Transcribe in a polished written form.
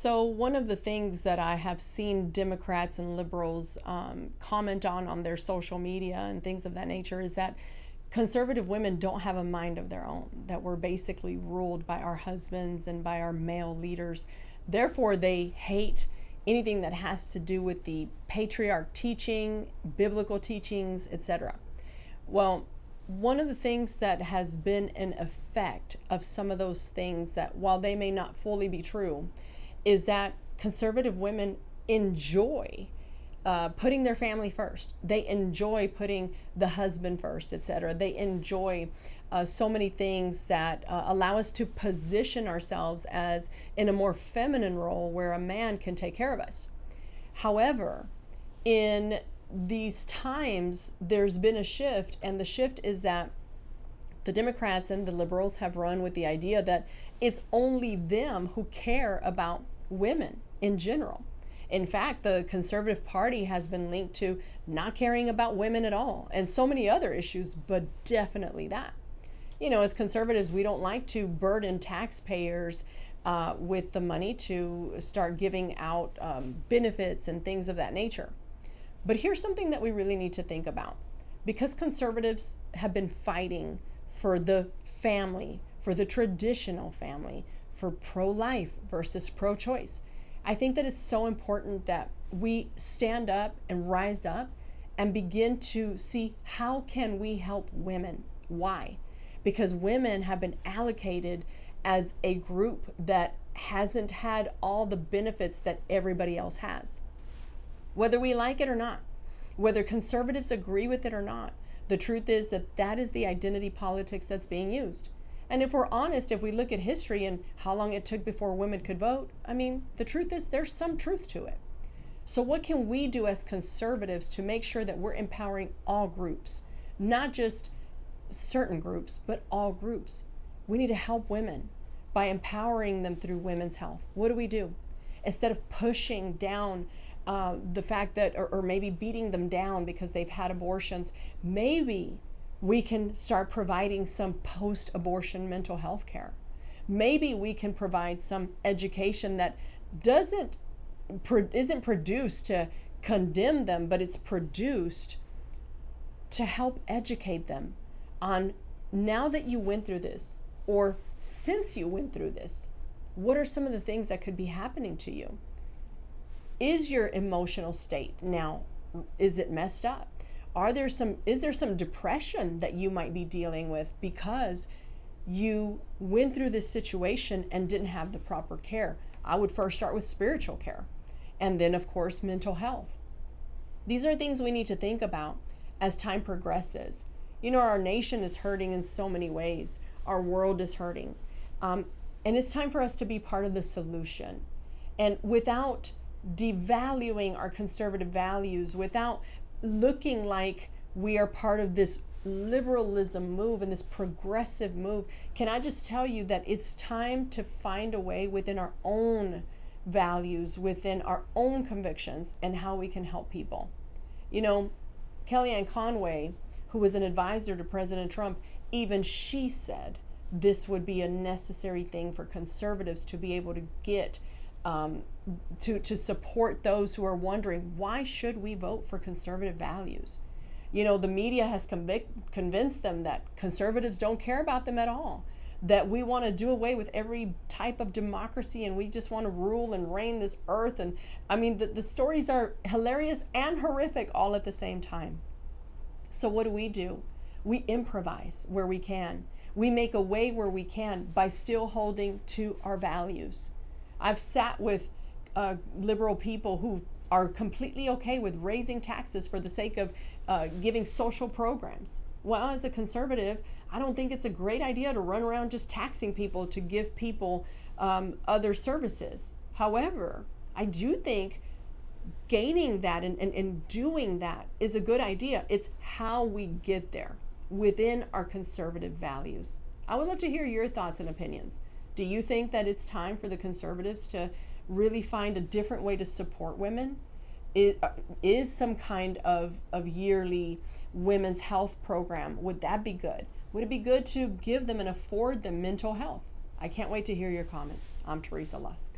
So one of the things that I have seen Democrats and liberals comment on their social media and things of that nature is that conservative women don't have a mind of their own, that we're basically ruled by our husbands and by our male leaders. Therefore, they hate anything that has to do with the patriarch teaching, biblical teachings, etc. Well, one of the things that has been an effect of some of those things, that while they may not fully be true, is that conservative women enjoy putting their family first. They enjoy putting the husband first, etc. They enjoy so many things that allow us to position ourselves as in a more feminine role where a man can take care of us. However, in these times, there's been a shift, and the shift is that the Democrats and the liberals have run with the idea that it's only them who care about women in general. In fact, the Conservative Party has been linked to not caring about women at all, and so many other issues, but definitely that. You know, as conservatives, we don't like to burden taxpayers with the money to start giving out benefits and things of that nature. But here's something that we really need to think about. Because conservatives have been fighting for the family, for the traditional family, for pro-life versus pro-choice, I think that it's so important that we stand up and rise up and begin to see, how can we help women? Why? Because women have been allocated as a group that hasn't had all the benefits that everybody else has. Whether we like it or not, whether conservatives agree with it or not, the truth is that that is the identity politics that's being used. And if we're honest, if we look at history and how long it took before women could vote, I mean, the truth is there's some truth to it. So what can we do as conservatives to make sure that we're empowering all groups, not just certain groups, but all groups? We need to help women by empowering them through women's health. What do we do? Instead of pushing down the fact that, or maybe beating them down because they've had abortions, maybe we can start providing some post-abortion mental health care. Maybe we can provide some education that isn't produced to condemn them, but it's produced to help educate them on, now that you went through this, or since you went through this, what are some of the things that could be happening to you? Is your emotional state now, is it messed up? Is there some depression that you might be dealing with because you went through this situation and didn't have the proper care? I would first start with spiritual care, and then of course mental health. These are things we need to think about as time progresses. You know, our nation is hurting in so many ways. Our world is hurting. And it's time for us to be part of the solution. And without devaluing our conservative values, without looking like we are part of this liberalism move and this progressive move, can I just tell you that it's time to find a way within our own values, within our own convictions, and how we can help people. You know, Kellyanne Conway, who was an advisor to President Trump, even she said this would be a necessary thing for conservatives to be able to get to support those who are wondering, why should we vote for conservative values? You know, the media has convinced them that conservatives don't care about them at all, that we want to do away with every type of democracy and we just want to rule and reign this earth. And I mean, the stories are hilarious and horrific all at the same time. So what do? We improvise where we can. We make a way where we can by still holding to our values. I've sat with liberal people who are completely okay with raising taxes for the sake of giving social programs. Well, as a conservative, I don't think it's a great idea to run around just taxing people to give people other services. However, I do think gaining that and doing that is a good idea. It's how we get there within our conservative values. I would love to hear your thoughts and opinions. Do you think that it's time for the conservatives to really find a different way to support women? Is some kind of yearly women's health program, would that be good? Would it be good to give them and afford them mental health? I can't wait to hear your comments. I'm Teresa Lusk.